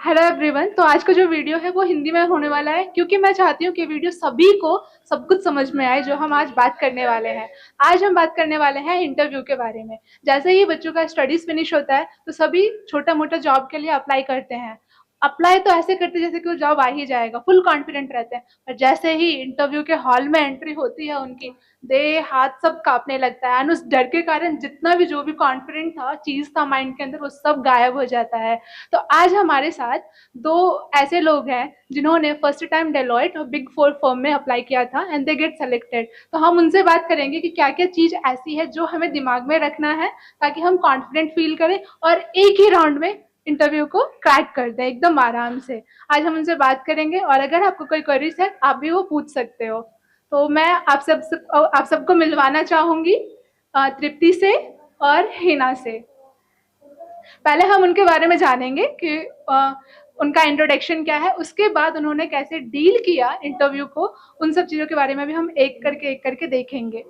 Hello everyone. तो आज का जो वीडियो है वो हिंदी में होने वाला है, क्योंकि मैं चाहती हूँ कि वीडियो सभी को सब कुछ समझ में आए जो हम आज बात करने वाले हैं। आज हम बात करने वाले हैं इंटरव्यू के बारे में। जैसे ही बच्चों का स्टडीज फिनिश होता है तो सभी छोटा मोटा जॉब के लिए अप्लाई करते हैं। अप्लाई तो ऐसे करते हैं जैसे कि वो जॉब आ ही जाएगा, फुल कॉन्फिडेंट रहते हैं। पर जैसे ही इंटरव्यू के हॉल में एंट्री होती है उनकी, दे हाथ सब कांपने लगता है, एंड उस डर के कारण जितना भी जो भी कॉन्फिडेंट था, चीज था माइंड के अंदर, वो सब गायब हो जाता है। तो आज हमारे साथ दो ऐसे लोग हैं जिन्होंने फर्स्ट टाइम डेलॉयट और बिग फोर फर्म में अप्लाई किया था एंड दे गेट सेलेक्टेड। तो हम उनसे बात करेंगे कि क्या क्या चीज ऐसी है जो हमें दिमाग में रखना है ताकि हम कॉन्फिडेंट फील करें और एक ही राउंड में इंटरव्यू को क्रैक कर दें एकदम आराम से। आज हम उनसे बात करेंगे और अगर आपको कोई क्वेरीज है आप भी वो पूछ सकते हो। तो मैं आप सबको मिलवाना चाहूंगी तृप्ति से और हिना से। पहले हम उनके बारे में जानेंगे कि उनका इंट्रोडक्शन क्या है, उसके बाद उन्होंने कैसे डील किया इंटरव्यू को। उन सब चीज़ों के बारे में भी हम एक करके देखेंगे।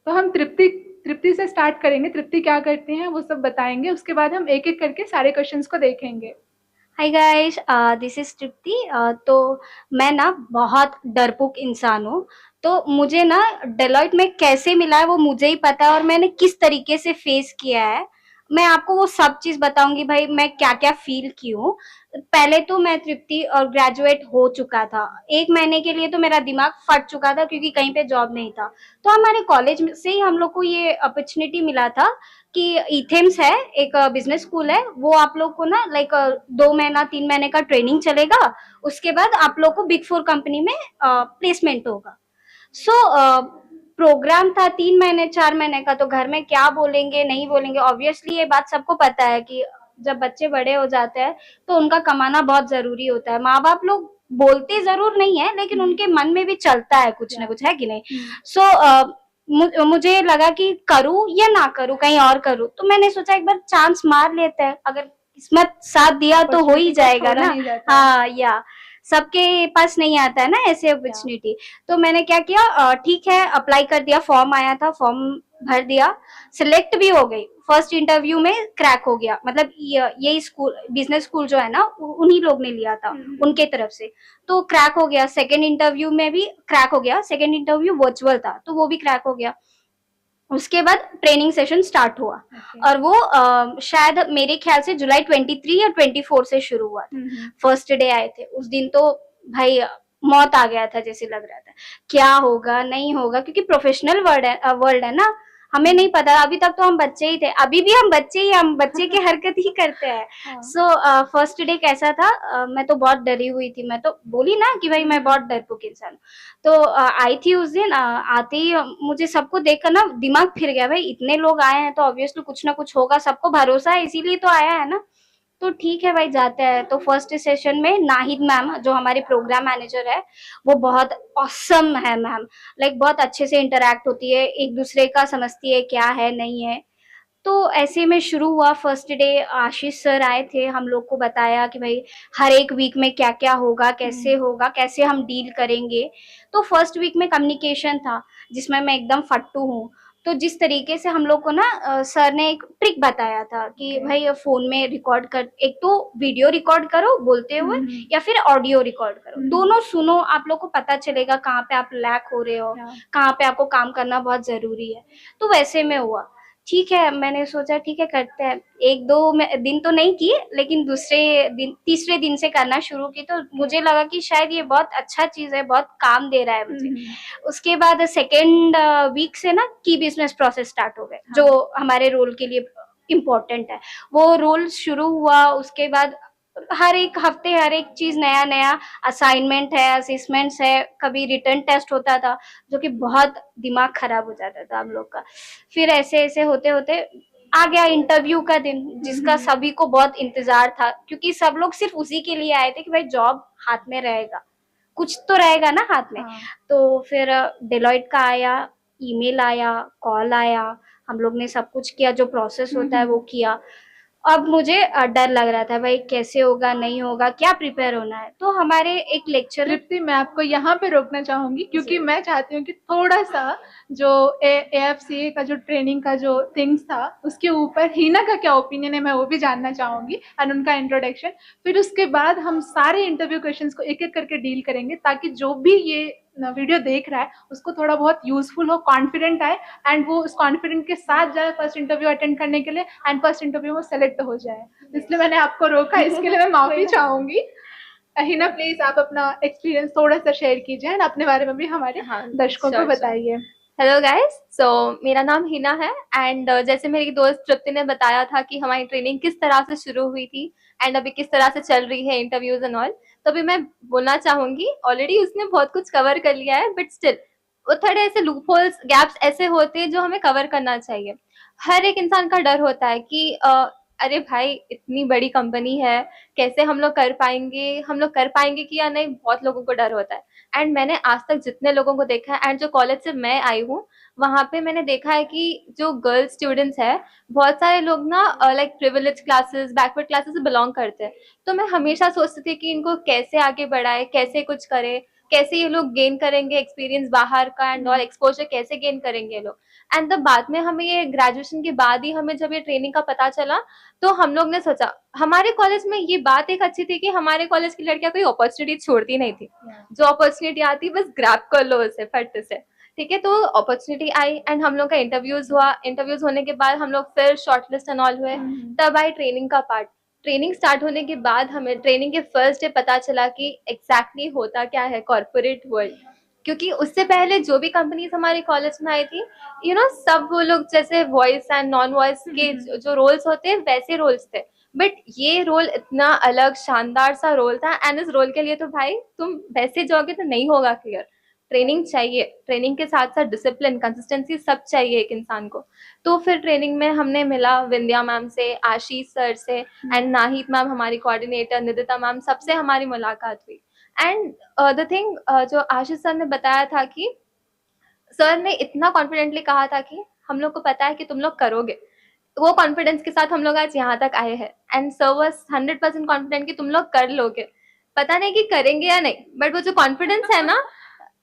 तो हम तृप्ति से स्टार्ट करेंगे। तृप्ति क्या करते हैं वो सब बताएंगे, उसके बाद हम एक एक करके सारे क्वेश्चंस को देखेंगे। हाय गाइस, दिस इज तृप्ति। तो मैं ना बहुत डरपोक इंसान हूँ। तो मुझे ना डेलॉयट में कैसे मिला है वो मुझे ही पता है, और मैंने किस तरीके से फेस किया है। मैं आपको वो सब चीज बताऊंगी भाई, मैं क्या क्या फील की हूँ। पहले तो मैं तृप्ति और ग्रेजुएट हो चुका था। 1 महीने के लिए तो मेरा दिमाग फट चुका था क्योंकि कहीं पे जॉब नहीं था। तो हमारे कॉलेज से ही हम लोग को ये अपॉर्चुनिटी मिला था कि इथेम्स है, एक बिजनेस स्कूल है, वो आप लोग को ना लाइक 2 महीना 3 महीने का ट्रेनिंग चलेगा। उसके बाद आप लोग को बिग फोर कंपनी में प्लेसमेंट होगा। सो प्रोग्राम था 3 महीने 4 महीने का। तो घर में क्या बोलेंगे नहीं बोलेंगे, ऑब्वियसली ये बात सबको पता है कि जब बच्चे बड़े हो जाते हैं तो उनका कमाना बहुत जरूरी होता है। माँ बाप लोग बोलते जरूर नहीं है लेकिन उनके मन में भी चलता है कुछ ना कुछ, है कि नहीं। सो मुझे लगा कि करूँ या ना करूँ, कहीं और करूँ। तो मैंने सोचा एक बार चांस मार लेते हैं, अगर किस्मत साथ दिया तो हो ही अपॉर्चुनिटी को जाएगा छोड़ा ना। नहीं जाता है। हाँ, या सबके पास नहीं आता है ना ऐसे अपॉर्चुनिटी। तो मैंने क्या किया, ठीक है, अप्लाई कर दिया, फॉर्म आया था, फॉर्म भर दिया, सिलेक्ट भी हो गई। फर्स्ट इंटरव्यू में क्रैक हो गया, मतलब ये स्कूल बिजनेस स्कूल जो है ना उन्हीं लोग ने लिया था, उनके तरफ से। तो क्रैक हो गया। सेकेंड इंटरव्यू में भी क्रैक हो गया। सेकेंड इंटरव्यू वर्चुअल था तो वो भी क्रैक हो गया। उसके बाद ट्रेनिंग सेशन स्टार्ट हुआ। और वो शायद मेरे ख्याल से जुलाई 23 या 24 से शुरू हुआ था। फर्स्ट डे आए थे उस दिन तो भाई मौत आ गया था जैसे लग रहा था। क्या होगा नहीं होगा, क्योंकि प्रोफेशनल वर्ल्ड है ना, हमें नहीं पता। अभी तक तो हम बच्चे ही थे, अभी भी हम बच्चे ही, हम बच्चे की हरकत ही करते हैं। सो फर्स्ट डे कैसा था, मैं तो बहुत डरी हुई थी। मैं तो बोली ना कि भाई मैं बहुत डरपोक इंसान हूँ। तो आई थी उस दिन। आते ही मुझे सबको देखकर ना दिमाग फिर गया, भाई इतने लोग आए हैं तो ऑब्वियसली कुछ ना कुछ होगा, सबको भरोसा है इसीलिए तो आया है ना। तो ठीक है भाई, जाते हैं। तो फर्स्ट सेशन में नाहिद मैम जो हमारे प्रोग्राम मैनेजर है, वो बहुत ऑसम है मैम। लाइक बहुत अच्छे से इंटरेक्ट होती है, एक दूसरे का समझती है क्या है नहीं है। तो ऐसे में शुरू हुआ फर्स्ट डे। आशीष सर आए थे, हम लोग को बताया कि भाई हर एक वीक में क्या क्या होगा, कैसे हम डील करेंगे। तो फर्स्ट वीक में कम्युनिकेशन था, जिसमें मैं एकदम फट्टू हूँ। तो जिस तरीके से हम लोग को ना सर ने एक ट्रिक बताया था कि भाई फोन में रिकॉर्ड कर, एक तो वीडियो रिकॉर्ड करो बोलते हुए, या फिर ऑडियो रिकॉर्ड करो, दोनों सुनो, आप लोग को पता चलेगा कहाँ पे आप लैक हो रहे हो, कहाँ पे आपको काम करना बहुत जरूरी है। तो वैसे में हुआ। ठीक है, मैंने सोचा ठीक है करते हैं। एक दो दिन तो नहीं की, लेकिन दूसरे दिन तीसरे दिन से करना शुरू की। तो मुझे लगा कि शायद ये बहुत अच्छा चीज है, बहुत काम दे रहा है मुझे। उसके बाद सेकेंड वीक से ना की बिजनेस प्रोसेस स्टार्ट हो गए, जो हमारे रोल के लिए इम्पोर्टेंट है। वो रोल शुरू हुआ। उसके बाद हर एक हफ्ते हर एक चीज नया नया, असाइनमेंट है, असेसमेंट्स है, कभी रिटर्न टेस्ट होता था, जो कि बहुत दिमाग खराब हो जाता था हम लोग का। फिर ऐसे ऐसे होते होते आ गया इंटरव्यू का दिन, जिसका सभी को बहुत इंतजार था, क्योंकि सब लोग सिर्फ उसी के लिए आए थे कि भाई जॉब हाथ में रहेगा, कुछ तो रहेगा ना हाथ में। तो फिर डेलॉइट का आया, ईमेल आया, कॉल आया, हम लोग ने सब कुछ किया, जो प्रोसेस होता है वो किया। अब मुझे डर लग रहा था भाई कैसे होगा नहीं होगा क्या प्रिपेयर होना है। तो हमारे एक लेक्चर तृप्ति, मैं आपको यहाँ पे रोकना चाहूंगी क्योंकि मैं चाहती हूँ कि थोड़ा सा जो AFCA का जो ट्रेनिंग का जो थिंग्स था उसके ऊपर हिना का क्या ओपिनियन है मैं वो भी जानना चाहूंगी, एंड उनका इंट्रोडक्शन। फिर उसके बाद हम सारे इंटरव्यू क्वेश्चंस को एक एक करके डील करेंगे ताकि जो भी ये वीडियो देख रहा है उसको थोड़ा बहुत यूजफुल हो, कॉन्फिडेंट आए, एंड वो उस कॉन्फिडेंट के साथ जाए फर्स्ट इंटरव्यू अटेंड करने के लिए, एंड फर्स्ट इंटरव्यू में सेलेक्ट हो जाए। इसलिए मैंने आपको रोका, इसके लिए मैं माफी चाहूंगी। हिना प्लीज आप अपना एक्सपीरियंस थोड़ा सा शेयर कीजिए एंड अपने बारे में भी हमारे दर्शकों को बताइए। हेलो गाइस, सो मेरा नाम हिना है एंड जैसे मेरी दोस्त तृप्ति ने बताया था कि हमारी ट्रेनिंग किस तरह से शुरू हुई थी एंड अभी किस तरह से चल रही है इंटरव्यूज एंड ऑल, तो अभी मैं बोलना चाहूंगी ऑलरेडी उसने बहुत कुछ कवर कर लिया है बट स्टिल वो थोड़े ऐसे लूप होल्स गैप्स ऐसे होते हैं जो हमें कवर करना चाहिए। हर एक इंसान का डर होता है कि अरे भाई इतनी बड़ी कंपनी है, कैसे हम लोग कर पाएंगे कि या नहीं, बहुत लोगों को डर होता है। एंड मैंने आज तक जितने लोगों को देखा है एंड जो कॉलेज से मैं आई हूँ वहाँ पे मैंने देखा है कि जो गर्ल्स स्टूडेंट्स है बहुत सारे लोग ना like privilege classes backward classes से बिलोंग करते हैं। तो मैं हमेशा सोचती थी कि इनको कैसे आगे बढ़ाए, कैसे कुछ करे, कैसे ये लोग गेन करेंगे एक्सपीरियंस बाहर का एंड और एक्सपोजर कैसे गेन करेंगे ये लोग। एंड तब बाद में हमें ये ग्रेजुएशन के बाद ही हमें जब ये ट्रेनिंग का पता चला तो हम लोग ने सोचा हमारे कॉलेज में ये बात एक अच्छी थी कि हमारे कॉलेज की लड़कियां कोई अपॉर्चुनिटी छोड़ती नहीं थी। जो अपॉर्चुनिटी आती बस ग्रैब कर लो उसे फट से, ठीक है। तो अपॉर्चुनिटी आई एंड हम लोग का इंटरव्यूज हुआ। इंटरव्यूज होने के बाद हम लोग फिर शॉर्टलिस्ट एंड ऑल हुए। तब आई ट्रेनिंग का पार्ट। ट्रेनिंग स्टार्ट होने के बाद हमें ट्रेनिंग के फर्स्ट डे पता चला कि एग्जैक्टली होता क्या है कॉर्पोरेट वर्ल्ड। क्योंकि उससे पहले जो भी कंपनीज हमारे कॉलेज में आई थी सब वो लोग जैसे वॉइस एंड नॉन वॉइस के जो रोल्स होते हैं वैसे रोल्स थे, बट ये रोल इतना अलग शानदार सा रोल था एंड इस रोल के लिए तो भाई तुम वैसे जाओगे तो नहीं होगा क्लियर। ट्रेनिंग चाहिए, ट्रेनिंग के साथ साथ डिसिप्लिन कंसिस्टेंसी सब चाहिए एक इंसान को। तो फिर ट्रेनिंग में हमने मिला विंध्या मैम से, आशीष सर से एंड नाहिद मैम हमारी कोऑर्डिनेटर, निदिता मैम, सबसे हमारी मुलाकात हुई। एंड द थिंग जो आशीष सर ने बताया था कि सर ने इतना कॉन्फिडेंटली कहा था कि हम लोग को पता है कि तुम लोग करोगे। वो कॉन्फिडेंस के साथ हम लोग आज यहाँ तक आए हैं एंड सर वाज 100% कॉन्फिडेंट कि तुम लोग कर लोगे। पता नहीं कि करेंगे या नहीं, बट वो जो कॉन्फिडेंस है ना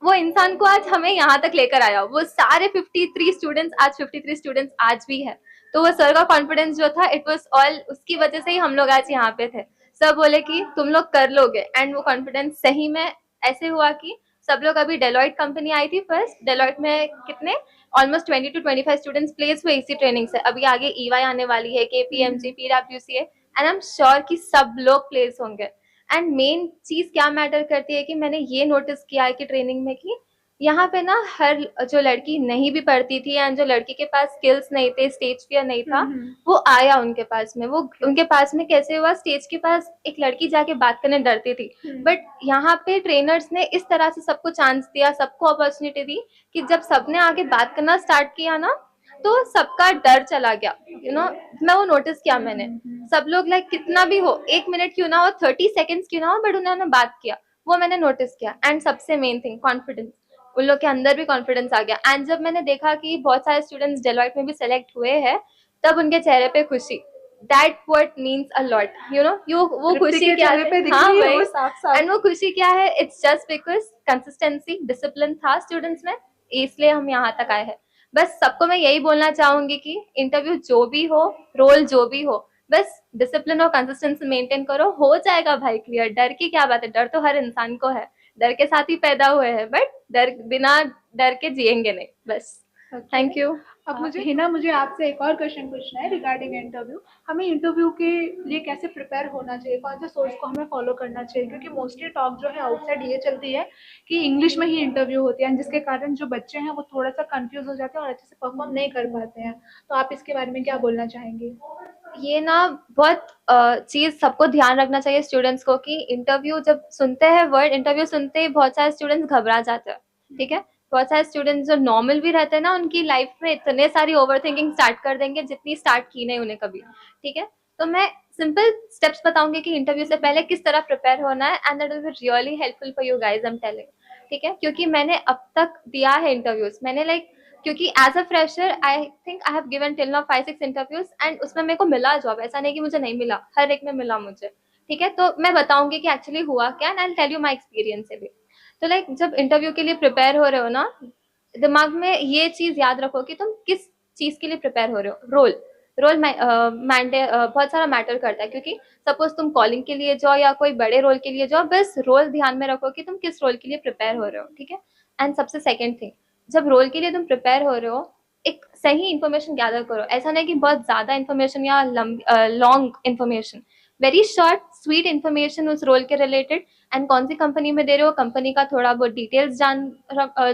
वो इंसान को आज हमें यहाँ तक लेकर आया। वो सारे 53 स्टूडेंट्स आज भी है। तो वो सर का कॉन्फिडेंस जो था इट वाज ऑल उसकी वजह से ही हम लोग आज यहाँ पे थे। सर बोले कि तुम लोग कर लोगे एंड वो कॉन्फिडेंस सही में ऐसे हुआ कि सब लोग अभी डेलॉइट कंपनी आई थी फर्स्ट। डेलॉइट में कितने ऑलमोस्ट 20 to 25 स्टूडेंट्स प्लेस हुए इसी ट्रेनिंग से। अभी आगे EY आने वाली है, KPMG, PwC and I am sure कि सब लोग प्लेस होंगे। एंड मेन चीज क्या मैटर करती है कि मैंने ये नोटिस किया है कि ट्रेनिंग में कि यहाँ पे ना हर जो लड़की नहीं भी पढ़ती थी एंड जो लड़की के पास स्किल्स नहीं थे, स्टेज फियर नहीं था, वो आया उनके पास में। वो उनके पास में कैसे हुआ, स्टेज के पास एक लड़की जाके बात करने डरती थी, बट यहाँ पे ट्रेनर्स ने इस तरह से सबको चांस दिया, सबको अपॉर्चुनिटी दी कि जब सबने आगे बात करना स्टार्ट किया ना तो सबका डर चला गया। मैं वो नोटिस किया मैंने। सब लोग लाइक कितना भी हो, 1 मिनट क्यों ना हो, 30 सेकेंड्स क्यों ना हो, बट उन्होंने बात किया, वो मैंने नोटिस किया। एंड सबसे मेन थिंग कॉन्फिडेंस, उन लोग के अंदर भी कॉन्फिडेंस आ गया। एंड जब मैंने देखा कि बहुत सारे स्टूडेंट्स डेलॉइट में भी सेलेक्ट हुए हैं तब उनके चेहरे पे खुशी, that what means a lot. वो खुशी क्या है, हाँ भाई, एंड वो खुशी क्या है, it's just because consistency discipline था स्टूडेंट्स में, इसलिए हम यहाँ तक आए हैं। बस सबको मैं यही बोलना चाहूंगी कि इंटरव्यू जो भी हो, रोल जो भी हो, बस डिसिप्लिन और कंसिस्टेंसी मेंटेन करो, हो जाएगा भाई क्लियर। डर की क्या बात है, डर तो हर इंसान को है, डर के साथ ही पैदा हुए हैं, बट बिना डर के जिएंगे नहीं बस। Thank you. अब मुझे आपसे एक और क्वेश्चन पूछना है रिगार्डिंग इंटरव्यू। हमें इंटरव्यू के लिए कैसे प्रिपेयर होना चाहिए, कौन से सोर्स को हमें फॉलो करना चाहिए, क्योंकि मोस्टली टॉक जो है आउटसाइड ये चलती है कि इंग्लिश में ही इंटरव्यू होती है, जिसके कारण जो बच्चे हैं वो थोड़ा सा कंफ्यूज हो जाते हैं और अच्छे से परफॉर्म नहीं कर पाते हैं। तो आप इसके बारे में क्या बोलना चाहेंगे? ये ना बहुत चीज सबको ध्यान रखना चाहिए स्टूडेंट्स को कि इंटरव्यू जब सुनते हैं, वर्ड इंटरव्यू सुनते ही बहुत सारे स्टूडेंट्स घबरा जाते हैं, ठीक है। बहुत सारे स्टूडेंट्स जो नॉर्मल भी रहते हैं ना, उनकी लाइफ में इतने सारी ओवर थिंकिंग स्टार्ट कर देंगे जितनी स्टार्ट की नहीं उन्हें कभी, ठीक है। तो मैं सिंपल स्टेप्स बताऊंगी कि इंटरव्यू से पहले किस तरह प्रिपेयर होना है and that will be really helpful for you guys, I am telling, ठीक है। क्योंकि मैंने अब तक दिया है इंटरव्यूज, मैंने लाइक क्योंकि as a fresher I think I have given till now 5-6 interviews and उसमें मेरे को मिला जॉब, ऐसा नहीं कि मुझे नहीं मिला, हर एक में मिला मुझे। ठीक है, तो मैं बताऊंगी कि एक्चुअली हुआ क्या and I tell you my experience से भी। तो लाइक जब इंटरव्यू के लिए प्रिपेयर हो रहे हो ना, दिमाग में ये चीज याद रखो कि तुम किस चीज के लिए प्रिपेयर हो रहे हो। रोल रोल बहुत सारा मैटर करता है, क्योंकि सपोज तुम कॉलिंग के लिए जाओ या कोई बड़े रोल के लिए जाओ, बस रोल ध्यान में रखो कि तुम किस रोल के लिए प्रिपेयर हो रहे हो। ठीक है, एंड सबसे सेकेंड थिंग, जब रोल के लिए तुम प्रिपेयर हो रहे हो, एक सही इन्फॉर्मेशन गैदर करो। ऐसा नहीं कि बहुत ज्यादा इन्फॉर्मेशन या long information, very short sweet information उस रोल के रिलेटेड, एंड कौन सी कंपनी में दे रहे हो, कंपनी का थोड़ा बहुत डिटेल्स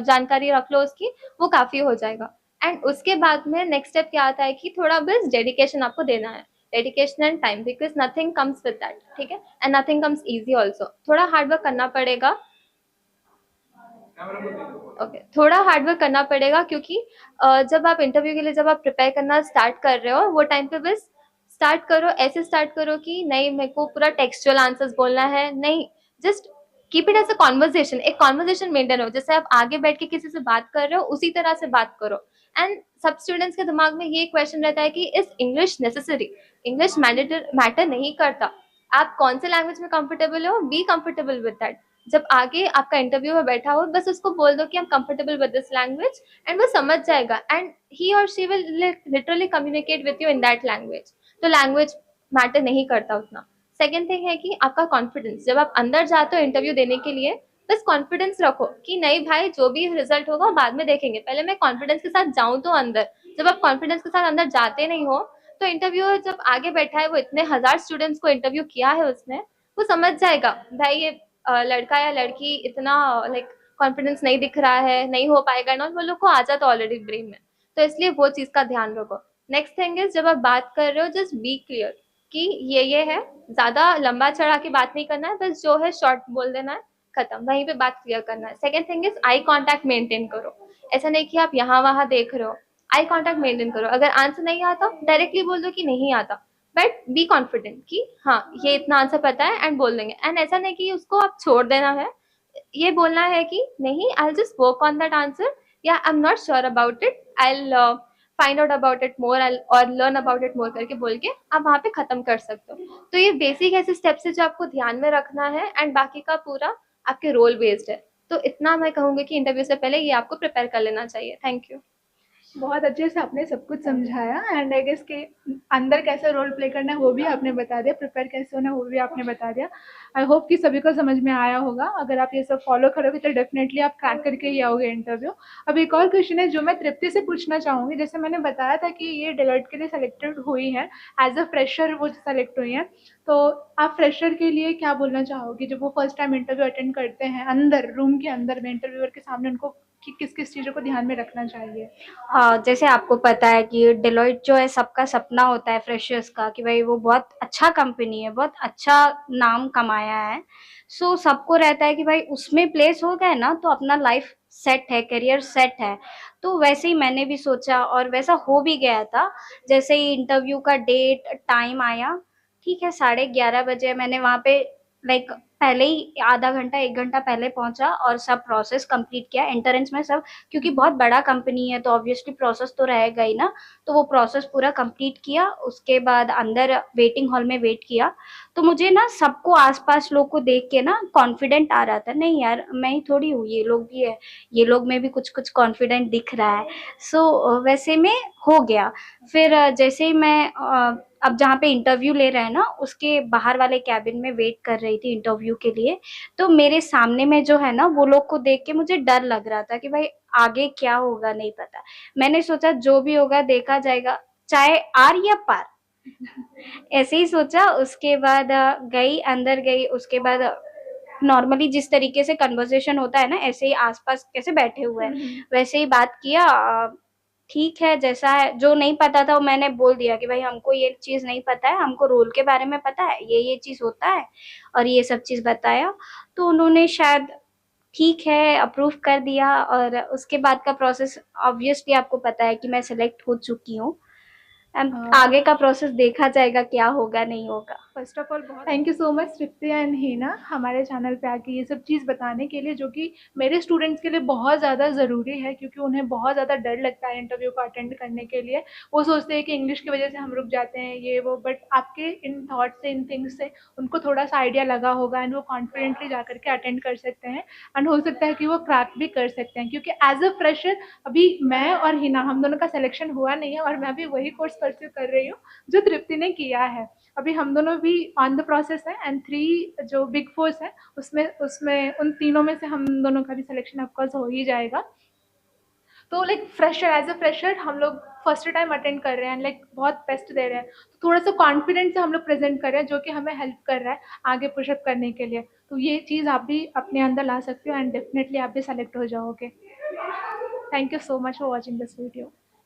जानकारी रख लो उसकी, वो काफी हो जाएगा। एंड उसके बाद में नेक्स्ट स्टेप क्या आता है कि थोड़ा बस डेडिकेशन आपको देना है, dedication and time, because nothing comes with that. ठीक है, and nothing comes easy also, थोड़ा हार्डवर्क करना पड़ेगा। ओके, थोड़ा हार्डवर्क करना पड़ेगा, क्योंकि जब आप इंटरव्यू के लिए जब आप प्रिपेयर करना स्टार्ट कर रहे हो, वो टाइम पे बस स्टार्ट करो, ऐसे स्टार्ट करो कि नहीं मेरे को पूरा टेक्सचुअल आंसर्स बोलना है, नहीं, just keep it as a conversation, एक कॉन्वर्जेशन मेंटेन हो, जैसे आप आगे बैठ के किसी से बात कर रहे हो उसी तरह से बात करो। एंड सब स्टूडेंट्स के दिमाग में ये क्वेश्चन रहता है कि is English necessary, English matter नहीं करता, आप कौन से लैंग्वेज में कंफर्टेबल हो, बी कंफर्टेबल विद दैट। जब आगे आपका इंटरव्यू में बैठा हो, बस उसको बोल दो कि I am comfortable with this language, and वो समझ जाएगा, एंड ही और she will literally communicate with you in that language. तो लैंग्वेज मैटर नहीं करता उतना। सेकेंड थिंग है कि आपका कॉन्फिडेंस, जब आप अंदर जाते हो इंटरव्यू देने के लिए, बस कॉन्फिडेंस रखो कि नहीं भाई जो भी रिजल्ट होगा बाद में देखेंगे, पहले मैं कॉन्फिडेंस के साथ जाऊं तो अंदर। जब आप कॉन्फिडेंस के साथ अंदर जाते नहीं हो, तो इंटरव्यू जब आगे बैठा है, वो इतने हजार स्टूडेंट्स को इंटरव्यू किया है उसने, वो समझ जाएगा भाई ये लड़का या लड़की इतना लाइक कॉन्फिडेंस नहीं दिख रहा है, नहीं हो पाएगा ना, वो लोग को आ जाता ऑलरेडी ब्रेन में। तो इसलिए वो चीज का ध्यान रखो। नेक्स्ट थिंग इज, जब आप बात कर रहे हो जस्ट बी क्लियर कि ये है, ज्यादा लंबा चढ़ा के बात नहीं करना है, बस जो है शॉर्ट बोल देना है, खत्म, वहीं पे बात क्लियर करना है। Second thing is eye contact maintain करो, ऐसा नहीं कि आप यहाँ वहां देख रहे हो, आई कॉन्टैक्ट मेंटेन करो। अगर आंसर नहीं आता डायरेक्टली बोल दो कि नहीं आता, बट बी कॉन्फिडेंट कि हाँ ये इतना आंसर पता है, एंड बोल देंगे। एंड ऐसा नहीं कि उसको आप छोड़ देना है, ये बोलना है कि नहीं I just work on that answer, या I am not sure about it, I find out about it more और लर्न अबाउट इट मोर करके बोल के आप वहाँ पे खत्म कर सकते हो। तो ये बेसिक ऐसे स्टेप्स है जो आपको ध्यान में रखना है, एंड बाकी का पूरा आपके रोल बेस्ड है। तो इतना मैं कहूंगी कि इंटरव्यू से पहले ये आपको प्रिपेयर कर लेना चाहिए। Thank you. बहुत अच्छे से आपने सब कुछ समझाया एंड आई गेस के अंदर कैसे रोल प्ले करना है वो भी आपने बता दिया, प्रिपेयर कैसे होना है वो भी आपने बता दिया। आई होप कि सभी को समझ में आया होगा। अगर आप ये सब फॉलो करोगे तो डेफिनेटली आप क्रैक करके ही आओगे इंटरव्यू। अब एक और क्वेश्चन है जो मैं तृप्ति से पूछना चाहूँगी। जैसे मैंने बताया था कि ये डेलॉयट के लिए सेलेक्टेड हुई है, एज अ फ्रेशर वो सेलेक्ट हुई हैं, तो आप फ्रेशर के लिए क्या बोलना चाहोगे जब वो फर्स्ट टाइम इंटरव्यू अटेंड करते हैं, अंदर रूम के अंदर में इंटरव्यूअर के सामने उनको कि किस किस चीज़ों को ध्यान में रखना चाहिए? जैसे आपको पता है कि डेलॉयट जो है सबका सपना होता है फ्रेशर्स का कि भाई वो बहुत अच्छा कंपनी है, बहुत अच्छा नाम कमाया है। सो सबको रहता है कि भाई उसमें प्लेस हो गए ना तो अपना लाइफ सेट है, करियर सेट है। तो वैसे ही मैंने भी सोचा और वैसा हो भी गया था। जैसे ही इंटरव्यू का डेट टाइम आया, ठीक है 11:30 बजे मैंने वहाँ पे लाइक पहले ही आधा घंटा 1 घंटा पहले पहुंचा और सब प्रोसेस कंप्लीट किया एंट्रेंस में सब, क्योंकि बहुत बड़ा कंपनी है तो ऑब्वियसली प्रोसेस तो रहेगा ही ना। तो वो प्रोसेस पूरा कंप्लीट किया, उसके बाद अंदर वेटिंग हॉल में वेट किया। तो मुझे ना सबको आसपास लोग को देख के ना कॉन्फिडेंट आ रहा था, नहीं यार मैं ही थोड़ी हूँ, ये लोग भी है, ये लोग में भी कुछ कुछ कॉन्फिडेंट दिख रहा है। सो वैसे में हो गया। फिर जैसे ही मैं अब जहाँ पे इंटरव्यू ले रहे हैं ना उसके बाहर वाले कैबिन में वेट कर रही थी इंटरव्यू के लिए, तो मेरे सामने में जो है ना वो लोग को देख के मुझे डर लग रहा था कि भाई आगे क्या होगा नहीं पता। मैंने सोचा जो भी होगा देखा जाएगा, चाहे आर या पार। ऐसे ही सोचा। उसके बाद गई, अंदर गई, उसके बाद नॉर्मली जिस तरीके से कन्वर्सेशन होता है ना ऐसे ही आसपास कैसे बैठे हुए हैं वैसे ही बात किया। ठीक है जैसा है, जो नहीं पता था वो मैंने बोल दिया कि भाई हमको ये चीज़ नहीं पता है, हमको रोल के बारे में पता है, ये चीज़ होता है और ये सब चीज़ बताया। तो उन्होंने शायद ठीक है अप्रूव कर दिया। और उसके बाद का प्रोसेस ऑब्वियसली आपको पता है कि मैं सिलेक्ट हो चुकी हूँ। आगे का प्रोसेस देखा जाएगा क्या होगा नहीं होगा। फर्स्ट ऑफ ऑल बहुत thank you so much Tripti and Heena हमारे चैनल पे आके ये सब चीज़ बताने के लिए, जो कि मेरे स्टूडेंट्स के लिए बहुत ज़्यादा ज़रूरी है, क्योंकि उन्हें बहुत ज़्यादा डर लगता है इंटरव्यू को अटेंड करने के लिए। वो सोचते हैं कि इंग्लिश की वजह से हम रुक जाते हैं ये वो, बट आपके इन थॉट से, इन थिंग्स से उनको थोड़ा सा आइडिया लगा होगा एंड वो कॉन्फिडेंटली जा करके अटेंड कर सकते हैं एंड हो सकता है कि वो क्रैक भी कर सकते हैं। क्योंकि एज अ फ्रेशर अभी मैं और हिना हम दोनों का सिलेक्शन हुआ नहीं है, और मैं अभी वही कोर्स परस्यू कर रही हूँ जो तृप्ति ने किया है। अभी हम दोनों भी ऑन द प्रोसेस है एंड 3 जो बिग फोर्स है उसमें उसमें उन तीनों में से हम दोनों का भी सिलेक्शन ऑफकोर्स हो ही जाएगा। तो like fresher, as a fresher हम लोग फर्स्ट टाइम अटेंड कर रहे हैं, लाइक बहुत बेस्ट दे रहे हैं, तो थोड़ा सा कॉन्फिडेंस से हम लोग प्रेजेंट कर रहे हैं, जो कि हमें हेल्प कर रहा है आगे पुशअप करने के लिए। तो ये चीज़ आप भी अपने अंदर ला सकते हो एंड डेफिनेटली आप भी सेलेक्ट हो जाओगे। Thank you so much for watching this video.